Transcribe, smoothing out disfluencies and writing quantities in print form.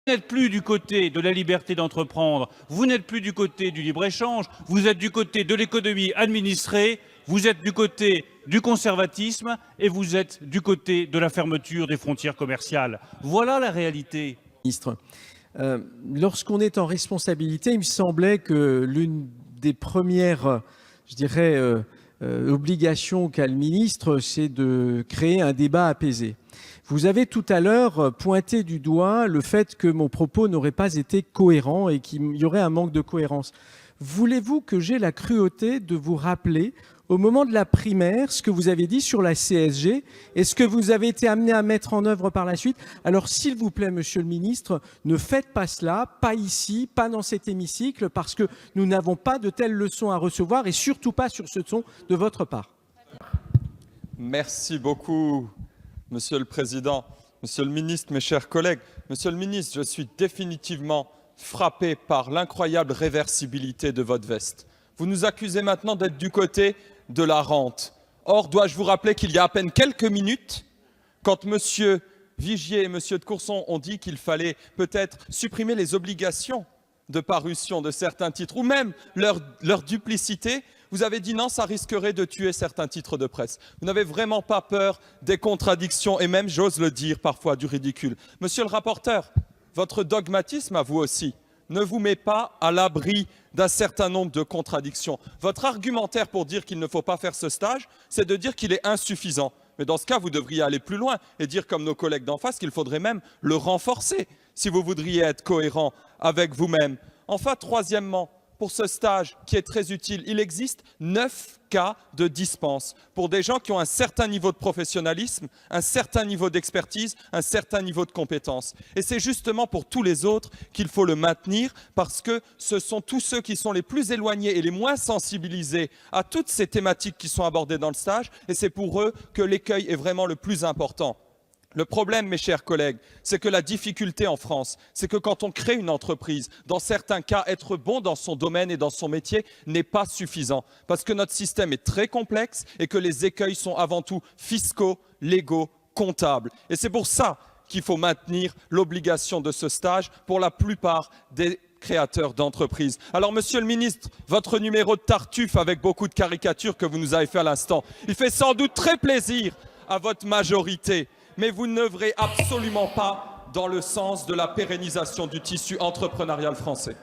n'êtes plus du côté de la liberté d'entreprendre, vous n'êtes plus du côté du libre-échange, vous êtes du côté de l'économie administrée, vous êtes du côté du conservatisme et vous êtes du côté de la fermeture des frontières commerciales. Voilà la réalité. Ministre, lorsqu'on est en responsabilité, il me semblait que l'une des premières, obligations qu'a le ministre, c'est de créer un débat apaisé. Vous avez tout à l'heure pointé du doigt le fait que mon propos n'aurait pas été cohérent et qu'il y aurait un manque de cohérence. Voulez-vous que j'aie la cruauté de vous rappeler, au moment de la primaire, ce que vous avez dit sur la CSG et ce que vous avez été amené à mettre en œuvre par la suite? Alors, s'il vous plaît, monsieur le ministre, ne faites pas cela, pas ici, pas dans cet hémicycle, parce que nous n'avons pas de telles leçons à recevoir et surtout pas sur ce ton de votre part. Merci beaucoup, Monsieur le Président. Monsieur le Ministre, mes chers collègues, Monsieur le Ministre, je suis définitivement frappé par l'incroyable réversibilité de votre veste. Vous nous accusez maintenant d'être du côté de la rente. Or, dois-je vous rappeler qu'il y a à peine quelques minutes, quand M. Vigier et M. de Courson ont dit qu'il fallait peut-être supprimer les obligations de parution de certains titres, ou même leur duplicité, vous avez dit non, ça risquerait de tuer certains titres de presse. Vous n'avez vraiment pas peur des contradictions et même, j'ose le dire, parfois du ridicule. Monsieur le rapporteur, votre dogmatisme à vous aussi ne vous met pas à l'abri d'un certain nombre de contradictions. Votre argumentaire pour dire qu'il ne faut pas faire ce stage, c'est de dire qu'il est insuffisant. Mais dans ce cas, vous devriez aller plus loin et dire, comme nos collègues d'en face, qu'il faudrait même le renforcer si vous voudriez être cohérent avec vous-même. Enfin, troisièmement, pour ce stage qui est très utile, il existe 9 cas de dispense pour des gens qui ont un certain niveau de professionnalisme, un certain niveau d'expertise, un certain niveau de compétence. Et c'est justement pour tous les autres qu'il faut le maintenir parce que ce sont tous ceux qui sont les plus éloignés et les moins sensibilisés à toutes ces thématiques qui sont abordées dans le stage et c'est pour eux que l'écueil est vraiment le plus important. Le problème, mes chers collègues, c'est que la difficulté en France, c'est que quand on crée une entreprise, dans certains cas, être bon dans son domaine et dans son métier n'est pas suffisant. Parce que notre système est très complexe et que les écueils sont avant tout fiscaux, légaux, comptables. Et c'est pour ça qu'il faut maintenir l'obligation de ce stage pour la plupart des créateurs d'entreprises. Alors, monsieur le ministre, votre numéro de Tartuffe avec beaucoup de caricatures que vous nous avez fait à l'instant, il fait sans doute très plaisir à votre majorité. Mais vous n'œuvrez absolument pas dans le sens de la pérennisation du tissu entrepreneurial français.